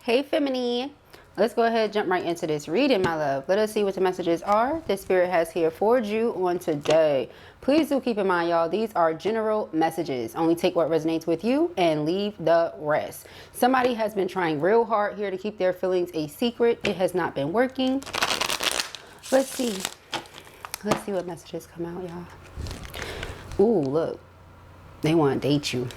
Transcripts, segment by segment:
Hey Femini, let's go ahead and jump right into this reading, my love. Let us see what the messages are the Spirit has here for you on today. Please do keep in mind, y'all, these are general messages. Only take what resonates with you and leave the rest. Somebody has been trying real hard here to keep their feelings a secret. It has not been working. Let's see what messages come out, y'all. Ooh, look, they want to date you.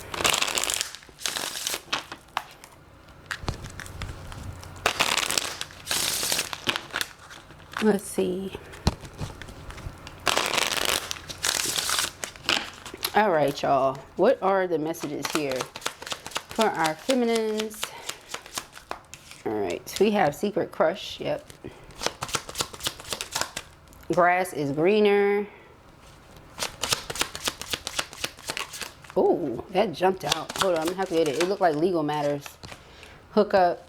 Let's see. All right, y'all. What are the messages here for our feminines? All right. So we have secret crush. Yep. Grass is greener. Oh, that jumped out. Hold on. I'm going to have to get it. It looked like legal matters. Hook up.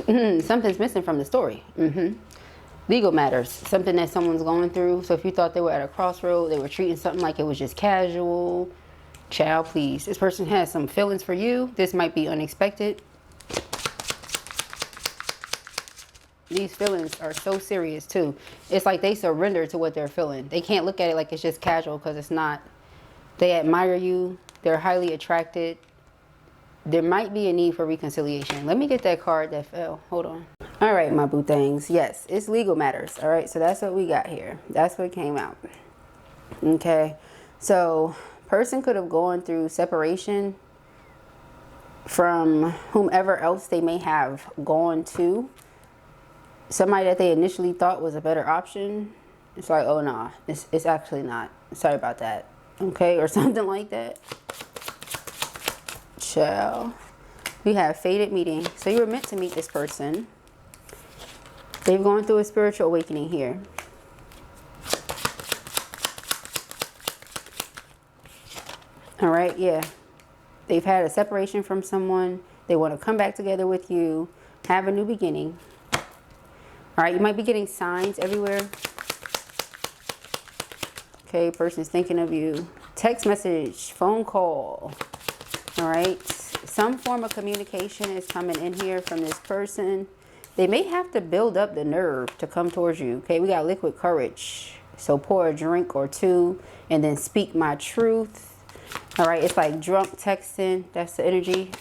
Something's missing from the story. Legal matters, something that someone's going through. So if you thought they were at a crossroad, they were treating something like it was just casual, child, please. This person has some feelings for you. This might be unexpected. These feelings are so serious too. It's like they surrender to what they're feeling. They can't look at it like it's just casual, because it's not. They admire you. They're highly attracted. There might be a need for reconciliation. Let me get that card that fell. Hold on. All right, my boo things. Yes, it's legal matters. All right, so that's what we got here. That's what came out. Okay, so person could have gone through separation from whomever else they may have gone to. Somebody that they initially thought was a better option. It's like, oh, nah, it's actually not. Sorry about that. Okay, or something like that. Child. We have fated meeting. So you were meant to meet this person. They've gone through a spiritual awakening here. All right, yeah. They've had a separation from someone. They want to come back together with you, have a new beginning. All right, you might be getting signs everywhere. Okay, person's thinking of you. Text message, phone call. All right, some form of communication is coming in here from this person. They may have to build up the nerve to come towards you. Okay, we got liquid courage. So pour a drink or two and then speak my truth. All right, it's like drunk texting. That's the energy.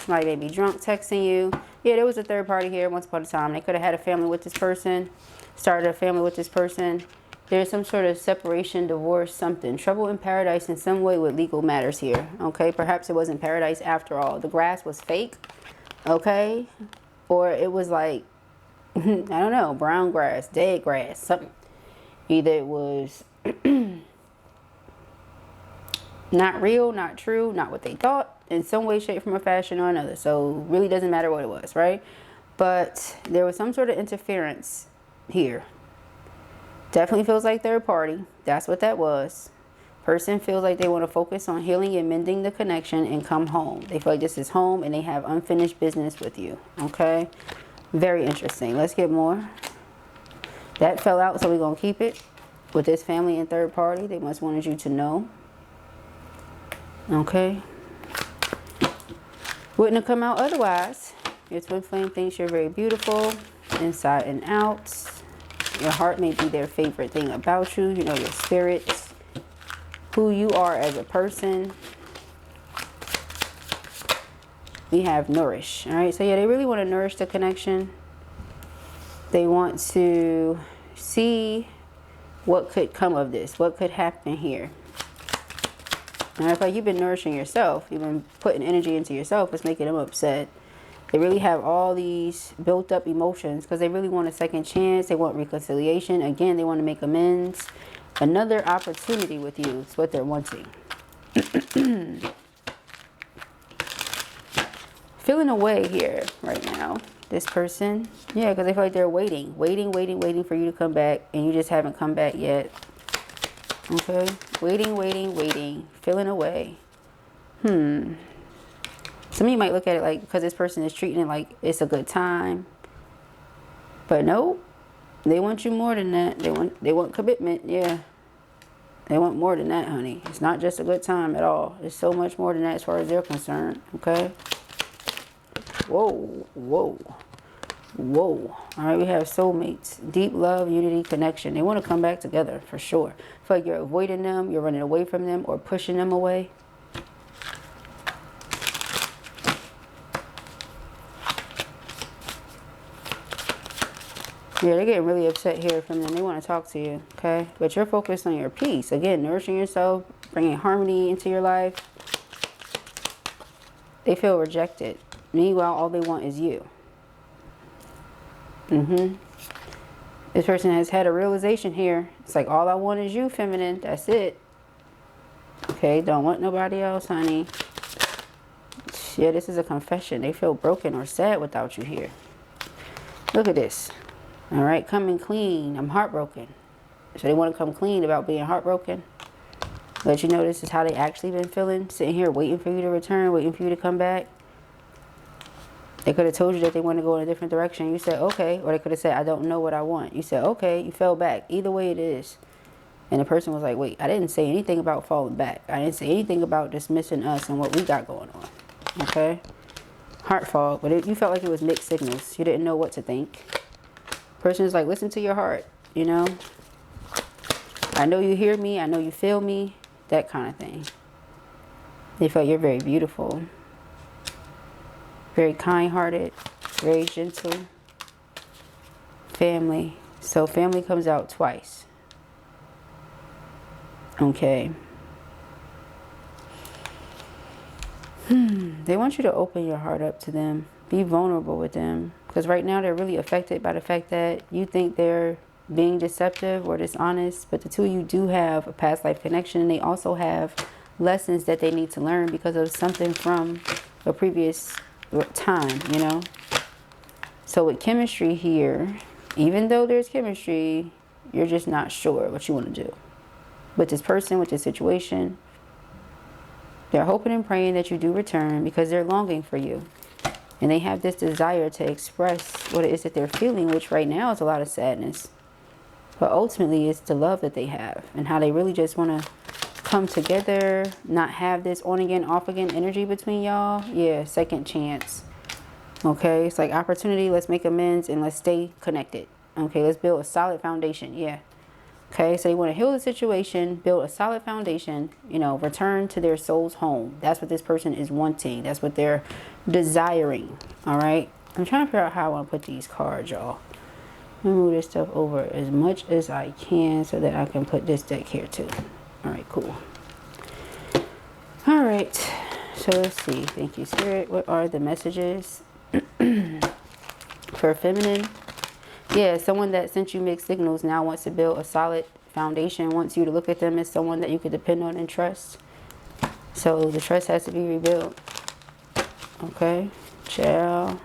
Somebody may be drunk texting you. Yeah, there was a third party here once upon a time. They could have had a family with this person, started a family with this person. There's some sort of separation, divorce, something. Trouble in paradise in some way with legal matters here. Okay, perhaps it wasn't paradise after all. The grass was fake. Okay, or it was like, I don't know, brown grass, dead grass, something. Either it was not real, not true, not what they thought, in some way, shape, form, or fashion or another. So really doesn't matter what it was, right? But there was some sort of interference here. Definitely feels like third party. That's what that was. Person feels like they want to focus on healing and mending the connection and come home. They feel like this is home and they have unfinished business with you. Okay? Very interesting. Let's get more. That fell out, so we're going to keep it. With this family and third party, they must wanted you to know. Okay? Wouldn't have come out otherwise. Your twin flame thinks you're very beautiful inside and out. Your heart may be their favorite thing about you. You know, your spirit, who you are as a person. We have nourish. All right. So, yeah, they really want to nourish the connection. They want to see what could come of this. What could happen here. And it's like you've been nourishing yourself. You've been putting energy into yourself. It's making them upset. They really have all these built up emotions because they really want a second chance. They want reconciliation. Again, they want to make amends. Another opportunity with you is what they're wanting. Feeling away here right now, this person. Yeah, because they feel like they're waiting for you to come back, and you just haven't come back yet. Okay, waiting, feeling away. Some of you might look at it like, because this person is treating it like it's a good time. But no, they want you more than that. They want commitment, yeah. They want more than that, honey. It's not just a good time at all. It's so much more than that as far as they're concerned, okay? Whoa, whoa, whoa. All right, we have soulmates. Deep love, unity, connection. They want to come back together for sure. Feel like you're avoiding them, you're running away from them, or pushing them away. Yeah, they're getting really upset here from them. They want to talk to you, okay? But you're focused on your peace. Again, nourishing yourself, bringing harmony into your life. They feel rejected. Meanwhile, all they want is you. This person has had a realization here. It's like, all I want is you, feminine. That's it. Okay, don't want nobody else, honey. Yeah, this is a confession. They feel broken or sad without you here. Look at this. All right, coming clean. I'm heartbroken. So they want to come clean about being heartbroken. Let you know this is how they actually been feeling. Sitting here waiting for you to return, waiting for you to come back. They could have told you that they want to go in a different direction. You said, okay. Or they could have said, I don't know what I want. You said, okay. You fell back. Either way it is. And the person was like, wait, I didn't say anything about falling back. I didn't say anything about dismissing us and what we got going on. Okay? Heart fog. But you felt like it was mixed signals. You didn't know what to think. Person is like, listen to your heart, you know. I know you hear me. I know you feel me. That kind of thing. They felt you're very beautiful. Very kind-hearted. Very gentle. Family. So family comes out twice. Okay. They want you to open your heart up to them. Be vulnerable with them. Because right now they're really affected by the fact that you think they're being deceptive or dishonest. But the two of you do have a past life connection. And they also have lessons that they need to learn because of something from a previous time, you know. So with chemistry here, even though there's chemistry, you're just not sure what you want to do. With this person, with this situation, they're hoping and praying that you do return because they're longing for you. And they have this desire to express what it is that they're feeling, which right now is a lot of sadness. But ultimately, it's the love that they have and how they really just want to come together, not have this on again, off again energy between y'all. Yeah, second chance. Okay, it's like opportunity. Let's make amends and let's stay connected. Okay, let's build a solid foundation. Yeah. Okay, so they want to heal the situation, build a solid foundation, you know, return to their soul's home. That's what this person is wanting. That's what they're desiring. All right. I'm trying to figure out how I want to put these cards, y'all. Let me move this stuff over as much as I can so that I can put this deck here too. All right, cool. All right. So let's see. Thank you, Spirit. What are the messages for feminine? Yeah, someone that sent you mixed signals now wants to build a solid foundation, wants you to look at them as someone that you could depend on and trust. So the trust has to be rebuilt. Okay, child.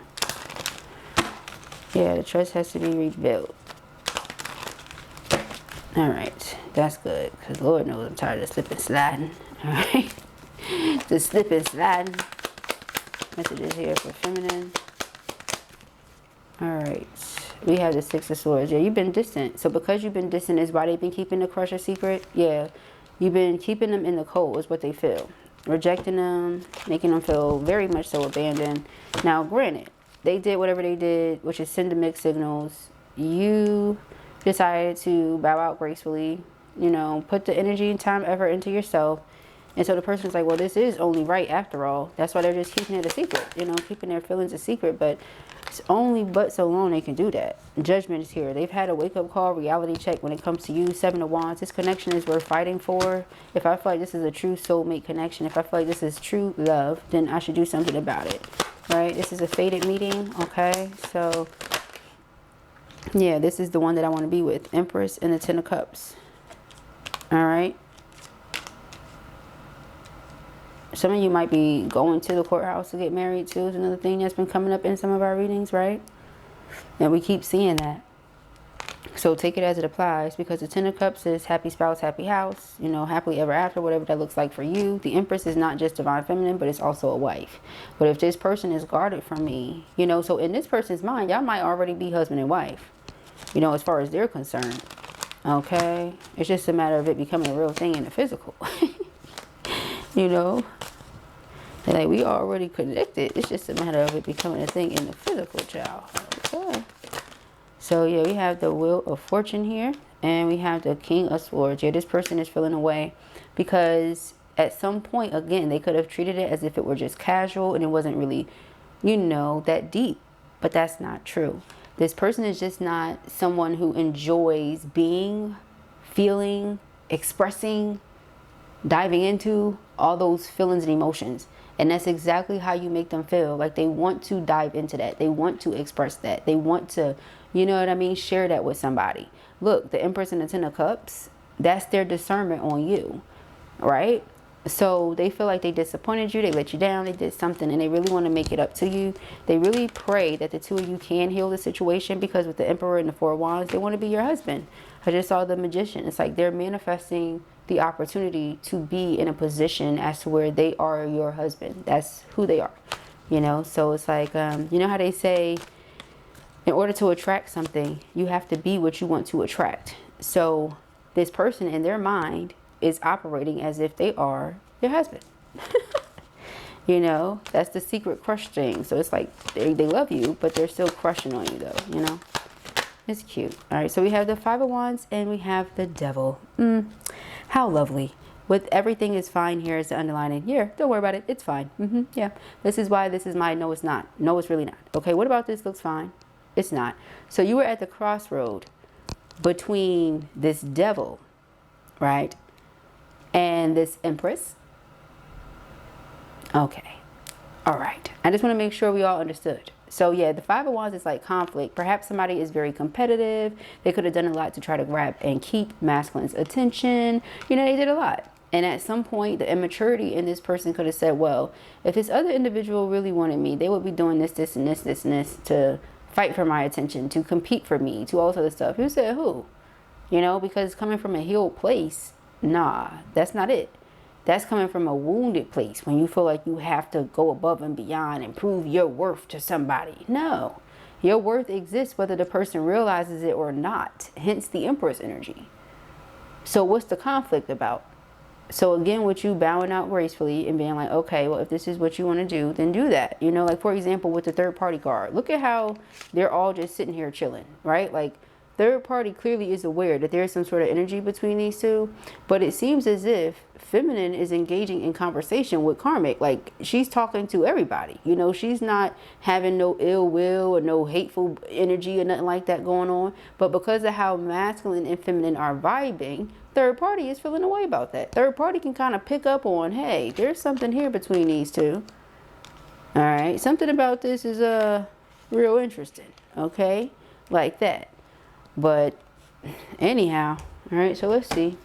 Yeah, the trust has to be rebuilt. All right, that's good, because Lord knows I'm tired of slipping sliding. All right, the slipping sliding. Messages here for feminine. All right. We have the Six of Swords. Yeah, you've been distant. So because you've been distant is why they've been keeping the crusher secret. Yeah, you've been keeping them in the cold is what they feel. Rejecting them, making them feel very much so abandoned. Now, granted, they did whatever they did, which is send the mixed signals. You decided to bow out gracefully, you know, put the energy and time, effort into yourself. And so the person's like, well, this is only right after all. That's why they're just keeping it a secret, you know, keeping their feelings a secret. But it's only but so long they can do that. Judgment is here. They've had a wake-up call, reality check when it comes to you. Seven of Wands. This connection is worth fighting for. If I feel like this is a true soulmate connection, if I feel like this is true love, then I should do something about it. Right? This is a fated meeting. Okay? So, yeah, this is the one that I want to be with. Empress and the Ten of Cups. All right? Some of you might be going to the courthouse to get married too. Is another thing that's been coming up in some of our readings, right? And we keep seeing that. So take it as it applies, because the Ten of Cups is happy spouse, happy house, you know, happily ever after, whatever that looks like for you. The Empress is not just divine feminine, but it's also a wife. But if this person is guarded from me, you know, so in this person's mind, y'all might already be husband and wife, you know, as far as they're concerned. Okay, it's just a matter of it becoming a real thing in the physical. You know, and like we already connected. It's just a matter of it becoming a thing in the physical, child. Okay. So yeah, we have the Wheel of Fortune here, and we have the King of Swords. Yeah, this person is feeling away because at some point, again, they could have treated it as if it were just casual and it wasn't really, you know, that deep. But that's not true. This person is just not someone who enjoys being, feeling, expressing, diving into all those feelings and emotions. And that's exactly how you make them feel. Like they want to dive into that. They want to express that. They want to, you know what I mean, share that with somebody. Look, the Empress and the Ten of Cups, that's their discernment on you, right? So they feel like they disappointed you, they let you down, they did something, and they really want to make it up to you. They really pray that the two of you can heal the situation, because with the Emperor and the Four of Wands, they want to be your husband. I just saw the Magician. It's like they're manifesting the opportunity to be in a position as to where they are your husband. That's who they are, you know. So it's like, you know how they say, in order to attract something, you have to be what you want to attract. So this person in their mind is operating as if they are your husband. You know, that's the secret crush thing. So it's like they love you, but they're still crushing on you though, you know. It's cute. All right, so we have the Five of Wands and we have the Devil. How lovely. With everything is fine here is the underlining. Yeah, don't worry about it. It's fine. Yeah, this is why this is my no, it's not. No, it's really not. Okay, what about this looks fine? It's not. So you were at the crossroad between this Devil, right, and this Empress. Okay. All right. I just want to make sure we all understood. So yeah, the Five of Wands is like conflict. Perhaps somebody is very competitive. They could have done a lot to try to grab and keep masculine's attention. You know, they did a lot. And at some point, the immaturity in this person could have said, well, if this other individual really wanted me, they would be doing this, this, and this, this, and this to fight for my attention, to compete for me, to all this other stuff. Who said who? You know, because coming from a healed place, nah, that's not it. That's coming from a wounded place when you feel like you have to go above and beyond and prove your worth to somebody. No, your worth exists whether the person realizes it or not, hence the Empress energy. So what's the conflict about? So again, with you bowing out gracefully and being like, okay, well, if this is what you want to do, then do that. You know, like for example, with the third party card, look at how they're all just sitting here chilling, right? Like third party clearly is aware that there's some sort of energy between these two, but it seems as if feminine is engaging in conversation with karmic. Like she's talking to everybody, you know, she's not having no ill will or no hateful energy or nothing like that going on. But because of how masculine and feminine are vibing, third party is feeling away about that. Third party can kind of pick up on, hey, there's something here between these two. All right, something about this is real interesting. Okay, like that. But anyhow, all right, so let's see.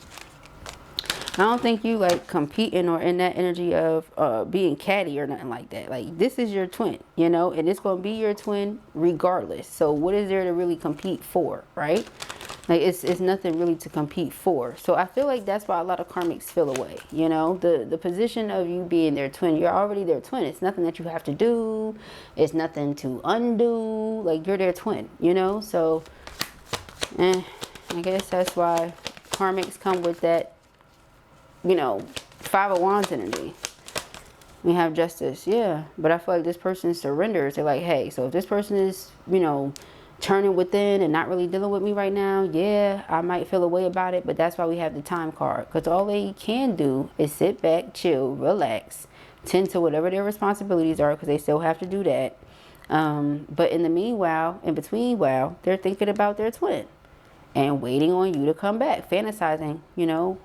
I don't think you like competing or in that energy of being catty or nothing like that. Like this is your twin, you know, and it's going to be your twin regardless. So what is there to really compete for, right? Like it's nothing really to compete for. So I feel like that's why a lot of karmics feel away, you know, the position of you being their twin. You're already their twin. It's nothing that you have to do. It's nothing to undo. Like you're their twin, you know. So I guess that's why karmics come with that, you know, Five of Wands energy. We have Justice, yeah. But I feel like this person surrenders. They're like, hey, so if this person is, you know, turning within and not really dealing with me right now, yeah, I might feel a way about it. But that's why we have the Time card. Because all they can do is sit back, chill, relax, tend to whatever their responsibilities are, because they still have to do that. But in the meanwhile, in between while, they're thinking about their twin and waiting on you to come back, fantasizing, you know.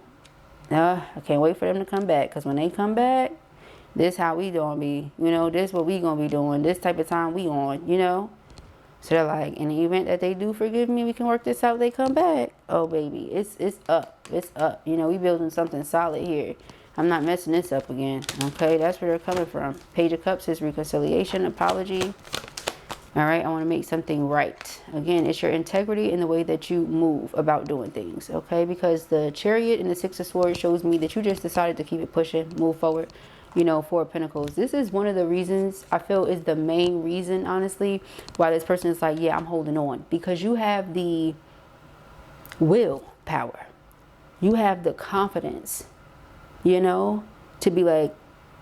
I can't wait for them to come back, because when they come back, this how we gonna be, you know, this what we gonna be doing, this type of time we on, you know. So they're like, in the event that they do forgive me, we can work this out, they come back. Oh baby, it's up, you know, we building something solid here. I'm not messing this up again. Okay, that's where they're coming from. Page of Cups is reconciliation, apology. All right, I want to make something right. Again, it's your integrity in the way that you move about doing things, okay? Because the Chariot and the Six of Swords shows me that you just decided to keep it pushing, move forward, you know, Four of Pentacles. This is one of the reasons, I feel is the main reason, honestly, why this person is like, yeah, I'm holding on. Because you have the will, willpower. You have the confidence, you know, to be like,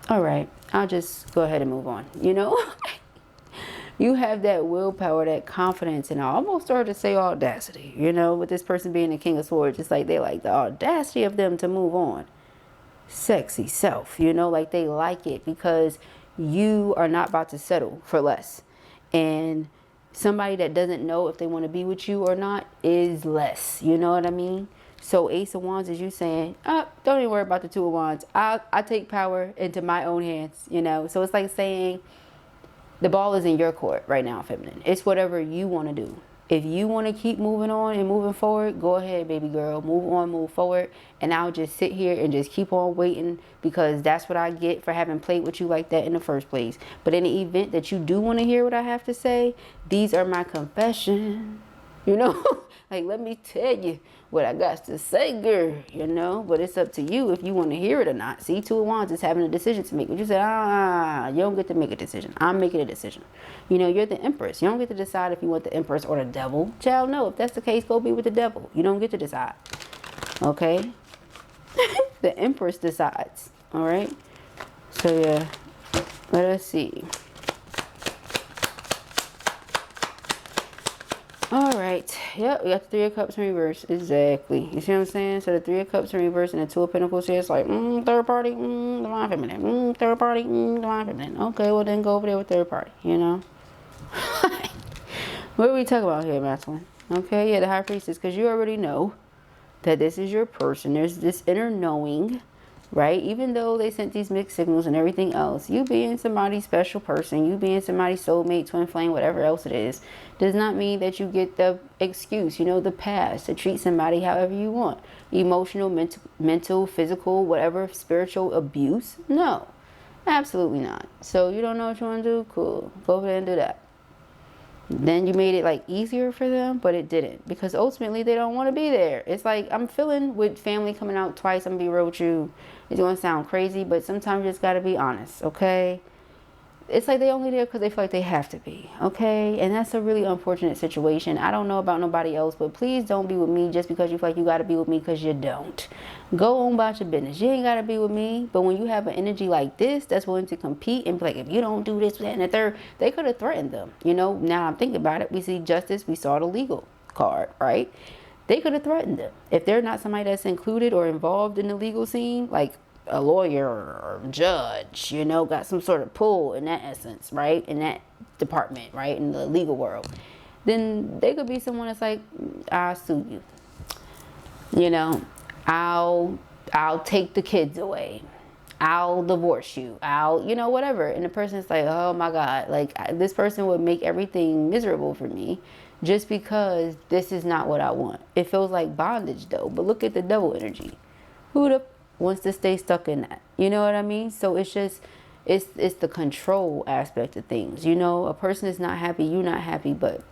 all right, I'll just go ahead and move on, you know. You have that willpower, that confidence, and I almost started to say audacity, you know, with this person being the King of Swords. It's like they like the audacity of them to move on. Sexy self, you know, like they like it because you are not about to settle for less. And somebody that doesn't know if they want to be with you or not is less, you know what I mean? So Ace of Wands is you saying, oh, don't even worry about the Two of Wands. I take power into my own hands, you know. So it's like saying the ball is in your court right now, feminine. It's whatever you want to do. If you want to keep moving on and moving forward, go ahead, baby girl. Move on, move forward. And I'll just sit here and just keep on waiting because that's what I get for having played with you like that in the first place. But in the event that you do want to hear what I have to say, these are my confessions. You know, like, let me tell you what I got to say, girl, you know. But it's up to you if you want to hear it or not. See, Two of Wands is having a decision to make. But you say, you don't get to make a decision. I'm making a decision. You know, you're the Empress. You don't get to decide if you want the Empress or the Devil. Child, no. If that's the case, go be with the Devil. You don't get to decide. Okay? The Empress decides. All right? So, yeah. Let us see. All right. Yep, we got the Three of Cups in reverse. Exactly. You see what I'm saying? So the Three of Cups in reverse and the Two of Pentacles here. It's like, third party, divine feminine. Third party, divine feminine. Okay, well then go over there with third party, you know? What are we talking about here, masculine? Okay, yeah, the High Priestess. Because you already know that this is your person. There's this inner knowing, right? Even though they sent these mixed signals and everything else, you being somebody's special person, you being somebody's soulmate, twin flame, whatever else it is, does not mean that you get the excuse, you know, the pass to treat somebody however you want. Emotional, mental, physical, whatever, spiritual abuse. No, absolutely not. So you don't know what you want to do? Cool. Go over there and do that. Then you made it like easier for them, but it didn't, because ultimately they don't want to be there. It's like I'm feeling with family coming out twice. I'm gonna be real with you. It's gonna sound crazy, but sometimes you just gotta be honest, okay? It's like they only there because they feel like they have to be, okay? And that's a really unfortunate situation. I don't know about nobody else, but please don't be with me just because you feel like you gotta be with me, because you don't. Go on about your business. You ain't gotta be with me. But when you have an energy like this that's willing to compete and be like, if you don't do this, that, and the third, they could have threatened them. You know, now I'm thinking about it. We see justice. We saw the legal card, right? They could have threatened them. If they're not somebody that's included or involved in the legal scene, like a lawyer or judge, you know, got some sort of pull in that essence, right? In that department, right? In the legal world. Then they could be someone that's like, I'll sue you. You know, I'll take the kids away. I'll divorce you. You know, whatever. And the person's like, oh my God, like this person would make everything miserable for me just because this is not what I want. It feels like bondage though, but look at the Devil energy. Who the wants to stay stuck in that? You know what I mean? So it's just, it's the control aspect of things. You know, a person is not happy, you're not happy, but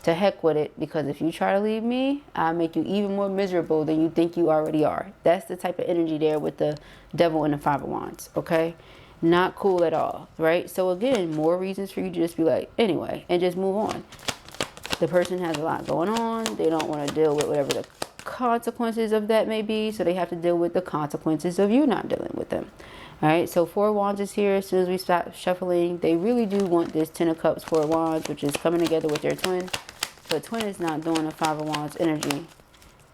to heck with it, because if you try to leave me, I'll make you even more miserable than you think you already are. That's the type of energy there with the Devil and the Five of Wands, okay? Not cool at all, right? So again, more reasons for you to just be like, anyway, and just move on. The person has a lot going on. They don't want to deal with whatever the consequences of that may be, so they have to deal with the consequences of you not dealing with them. All right, so Four of Wands is here. As soon as we stop shuffling, they really do want this Ten of Cups, Four of Wands, which is coming together with their twin. But twin is not doing the Five of Wands energy.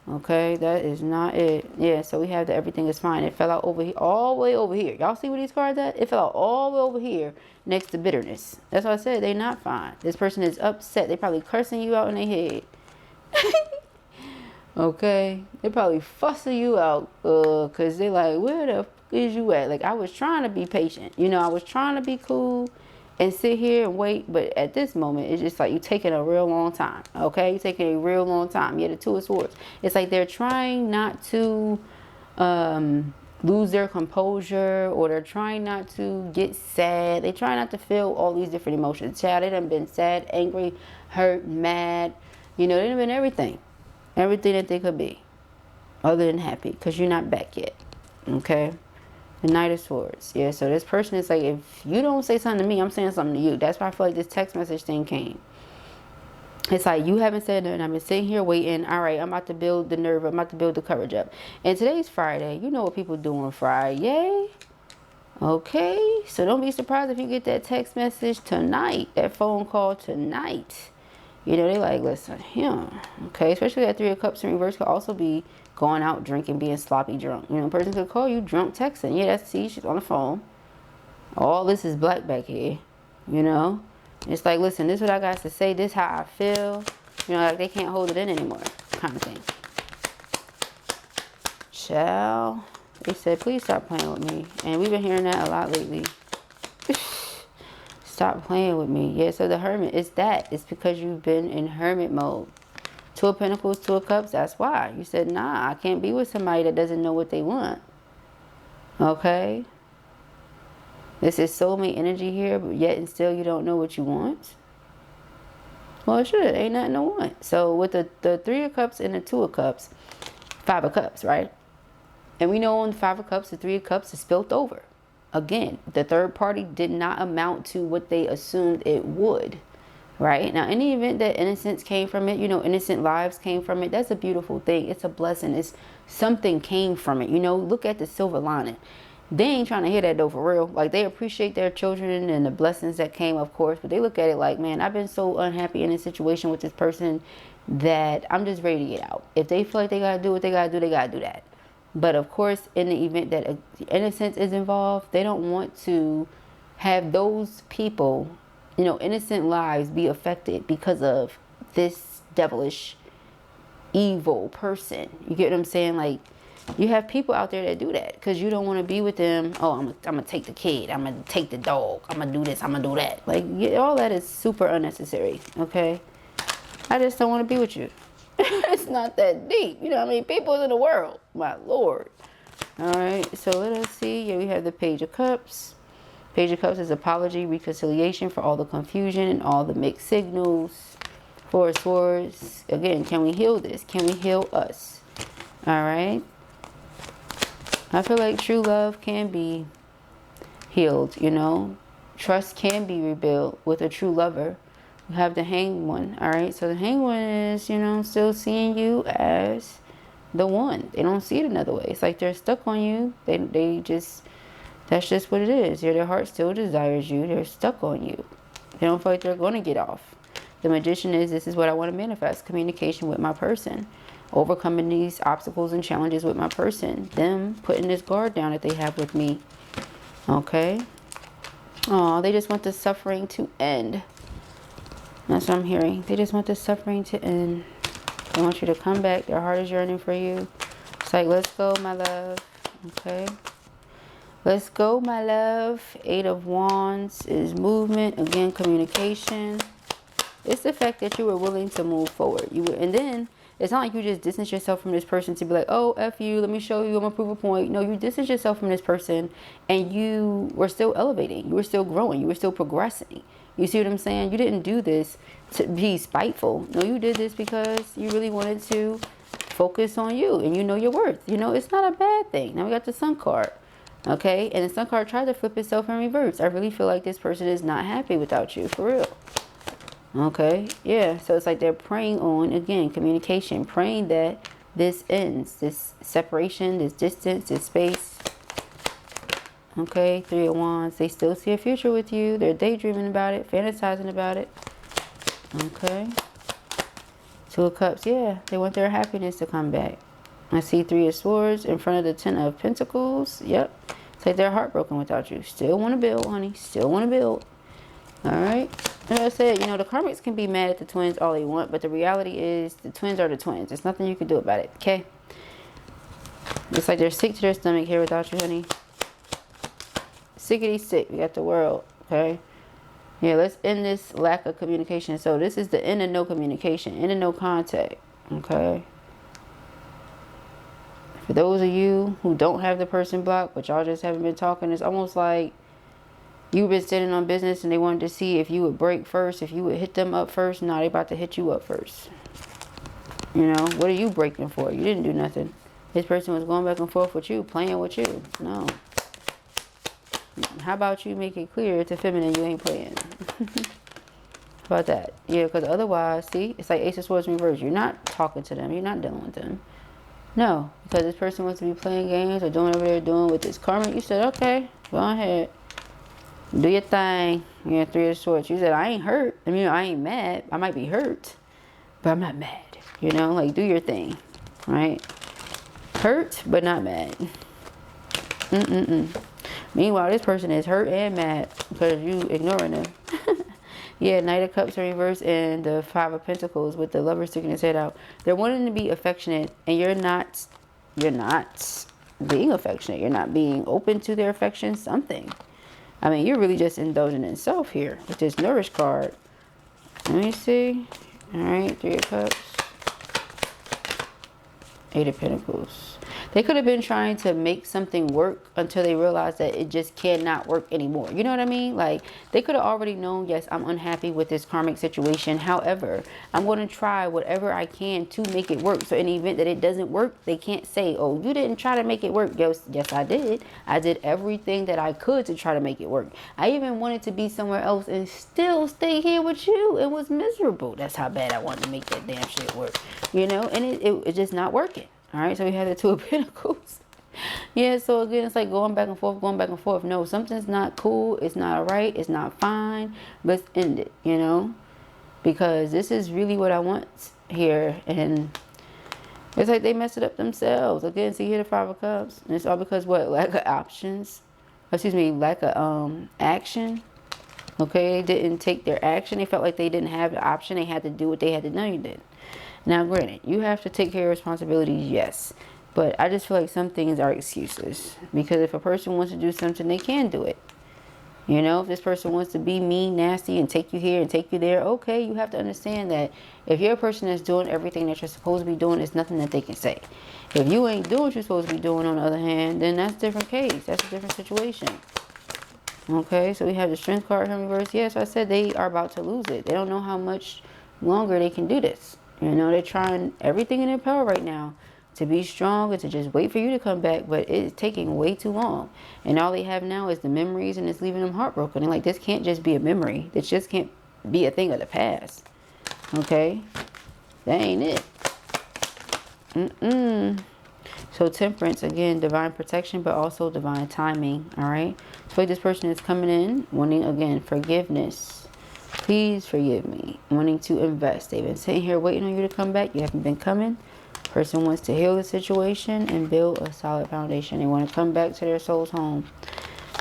Okay, that is not it. Yeah, so we have that everything is fine. It fell out over here, all the way over here. Y'all see where these cards at? It fell out all the way over here next to bitterness. That's why I said they're not fine. This person is upset. They're probably cursing you out in their head. Okay, they probably fussing you out because they like, where the f is you at? Like, I was trying to be patient, you know, I was trying to be cool and sit here and wait, but at this moment it's just like you taking a real long time. Okay, you're taking a real long time. Yeah, the Two of Swords, it's like they're trying not to lose their composure, or they're trying not to get sad. They try not to feel all these different emotions. Child, they done been sad, angry, hurt, mad, you know, they done been everything that they could be, other than happy, because you're not back yet. Okay, the Knight of Swords. Yeah, so this person is like, if you don't say something to me, I'm saying something to you. That's why I feel like this text message thing came. It's like you haven't said nothing. I've been sitting here waiting. All right, I'm about to build the nerve. I'm about to build the courage up. And today's Friday. You know what people do on Friday. Okay, so don't be surprised if you get that text message tonight, that phone call tonight. You know, they like, listen, yeah. Okay, especially that 3 of Cups in reverse could also be going out drinking, being sloppy drunk. You know, a person could call you drunk texting. Yeah, that's, see, she's on the phone. All this is black back here, you know. It's like, listen, this is what I got to say. This is how I feel. You know, like they can't hold it in anymore, kind of thing. Child. They said, please stop playing with me. And we've been hearing that a lot lately. Stop playing with me. Yeah, so the Hermit, it's that. It's because you've been in hermit mode. 2 of Pentacles, 2 of Cups, that's why. You said, nah, I can't be with somebody that doesn't know what they want. Okay? This is soulmate energy here, but yet and still you don't know what you want. Well, it should. Ain't nothing to want. So with the 3 of Cups and the 2 of Cups, 5 of Cups, right? And we know on the 5 of Cups, the 3 of Cups is spilt over. Again, the third party did not amount to what they assumed it would. Right? Now, in the event that innocence came from it, you know, innocent lives came from it, that's a beautiful thing. It's a blessing. It's something came from it. You know, look at the silver lining. They ain't trying to hear that though, for real. Like, they appreciate their children and the blessings that came, of course, but they look at it like, man, I've been so unhappy in this situation with this person that I'm just ready to get out. If they feel like they gotta do what they gotta do, they gotta do that. But of course, in the event that innocence is involved, they don't want to have those people, you know, innocent lives be affected because of this devilish, evil person. You get what I'm saying? Like, you have people out there that do that because you don't want to be with them. Oh, I'm gonna take the kid. I'm gonna take the dog. I'm gonna do this. I'm gonna do that. Like, all that is super unnecessary. Okay, I just don't want to be with you. It's not that deep. You know what I mean? People's in the world. My Lord. All right. So let us see. Yeah, we have the Page of Cups. Page of Cups is apology, reconciliation for all the confusion and all the mixed signals. 4 of Swords. Again, can we heal this? Can we heal us? All right. I feel like true love can be healed, you know. Trust can be rebuilt with a true lover. We have the Hanged One, all right? So the Hanged One is, you know, still seeing you as the one. They don't see it another way. It's like they're stuck on you. They just, that's just what it is. Their heart still desires you. They're stuck on you. They don't feel like they're going to get off. The Magician is, this is what I want to manifest. Communication with my person. Overcoming these obstacles and challenges with my person. Them putting this guard down that they have with me. Okay. Oh, they just want the suffering to end. That's what I'm hearing. They just want the suffering to end. They want you to come back. Their heart is yearning for you. It's like, let's go, my love. Okay. Let's go, my love. 8 of Wands is movement. Again, communication. It's the fact that you were willing to move forward. And then it's not like you just distance yourself from this person to be like, oh, F you, let me show you, I'm gonna prove a point. No, you distance yourself from this person and you were still elevating. You were still growing. You were still progressing. You see what I'm saying? You didn't do this to be spiteful. No, you did this because you really wanted to focus on you and you know your worth. You know, it's not a bad thing. Now we got the Sun card. Okay, and the Sun card tried to flip itself in reverse. I really feel like this person is not happy without you, for real. Okay, yeah, so it's like they're praying on, again, communication, praying that this ends, this separation, this distance, this space. Okay, 3 of Wands, they still see a future with you. They're daydreaming about it, fantasizing about it. Okay, 2 of Cups, yeah, they want their happiness to come back. I see 3 of Swords in front of the 10 of Pentacles. Yep, it's like they're heartbroken without you. Still want to build, honey, still want to build. All right. Like I said, you know, the karmics can be mad at the twins all they want, but the reality is the twins are the twins. There's nothing you can do about it, okay? It's like they're sick to their stomach here without you, honey. Sickity sick. We got the World, okay? Yeah, let's end this lack of communication. So this is the end of no communication, end of no contact, okay? For those of you who don't have the person blocked, but y'all just haven't been talking, it's almost like you've been sitting on business and they wanted to see if you would break first, if you would hit them up first. No, they about to hit you up first. You know, what are you breaking for? You didn't do nothing. This person was going back and forth with you, playing with you. No. How about you make it clear to feminine you ain't playing? How about that? Yeah, because otherwise, see, it's like Ace of Swords reverse. You're not talking to them. You're not dealing with them. No, because this person wants to be playing games or doing whatever they're doing with this karma. You said, okay, go ahead. Do your thing. Yeah, Three of Swords. You said, I ain't hurt. I mean, I ain't mad. I might be hurt, but I'm not mad. You know, like, do your thing, right? Hurt, but not mad. Meanwhile, this person is hurt and mad because you ignoring them. Yeah, Knight of Cups in reverse and the Five of Pentacles with the Lover sticking his head out. They're wanting to be affectionate, and you're not being affectionate. You're not being open to their affection. Something. I mean, you're really just indulging in self here with this Nourish card. Let me see. All right, Three of Cups. Eight of Pentacles. They could have been trying to make something work until they realized that it just cannot work anymore. You know what I mean? Like, they could have already known, yes, I'm unhappy with this karmic situation. However, I'm going to try whatever I can to make it work. So in the event that it doesn't work, they can't say, oh, you didn't try to make it work. Yes, I did. I did everything that I could to try to make it work. I even wanted to be somewhere else and still stay here with you. It was miserable. That's how bad I wanted to make that damn shit work. You know, and it's just not working. All right, so we have the Two of Pentacles. Yeah, so again, it's like going back and forth, going back and forth. No, something's not cool. It's not right. It's not fine. Let's end it, you know, because this is really what I want here. And it's like they messed it up themselves. Again, see here the Five of Cups. And it's all because what? Lack of options. Excuse me, lack of action. Okay, they didn't take their action. They felt like they didn't have the option. They had to do what they had to know you did. Now, granted, you have to take care of responsibilities, yes. But I just feel like some things are excuses. Because if a person wants to do something, they can do it. You know, if this person wants to be mean, nasty, and take you here and take you there, okay, you have to understand that if you're a person that's doing everything that you're supposed to be doing, there's nothing that they can say. If you ain't doing what you're supposed to be doing, on the other hand, then that's a different case. That's a different situation. Okay, so we have the Strength card in reverse. Yes, I said they are about to lose it. They don't know how much longer they can do this. You know, they're trying everything in their power right now to be strong and to just wait for you to come back. But it's taking way too long. And all they have now is the memories, and it's leaving them heartbroken. And like, this can't just be a memory. This just can't be a thing of the past. Okay? That ain't it. So Temperance, again, divine protection, but also divine timing. All right? So this person is coming in wanting, again, forgiveness. Please forgive me. Wanting to invest. They've been sitting here waiting on you to come back. You haven't been coming. Person wants to heal the situation and build a solid foundation. They want to come back to their soul's home.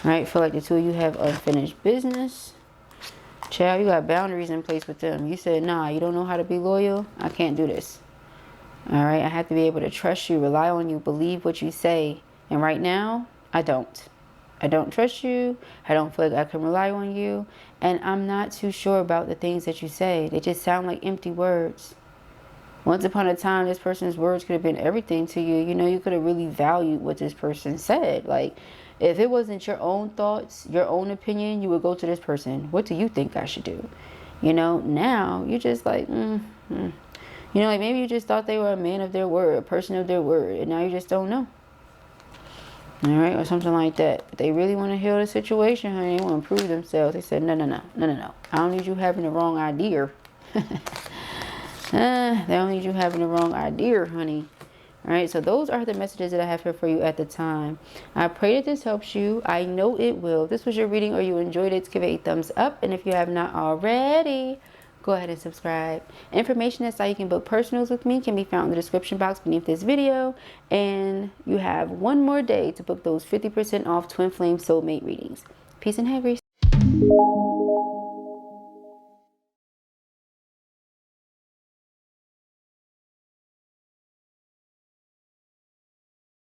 All right. Feel like the two of you have unfinished business. Child, you got boundaries in place with them. You said, nah, you don't know how to be loyal. I can't do this. All right. I have to be able to trust you, rely on you, believe what you say. And right now, I don't. I don't trust you. I don't feel like I can rely on you. And I'm not too sure about the things that you say. They just sound like empty words. Once upon a time, this person's words could have been everything to you. You know, you could have really valued what this person said. Like, if it wasn't your own thoughts, your own opinion, you would go to this person. What do you think I should do? You know, now you're just like, You know, like maybe you just thought they were a man of their word, a person of their word. And now you just don't know. All right, or something like that. But they really want to heal the situation, honey. They want to prove themselves. They said, no. I don't need you having the wrong idea. They don't need you having the wrong idea, honey. All right, so those are the messages that I have here for you at the time. I pray that this helps you. I know it will. If this was your reading or you enjoyed it, give it a thumbs up. And if you have not already, go ahead and subscribe. Information that's how you can book personals with me can be found in the description box beneath this video. And you have one more day to book those 50% off Twin Flame Soulmate readings. Peace and hair, Grace.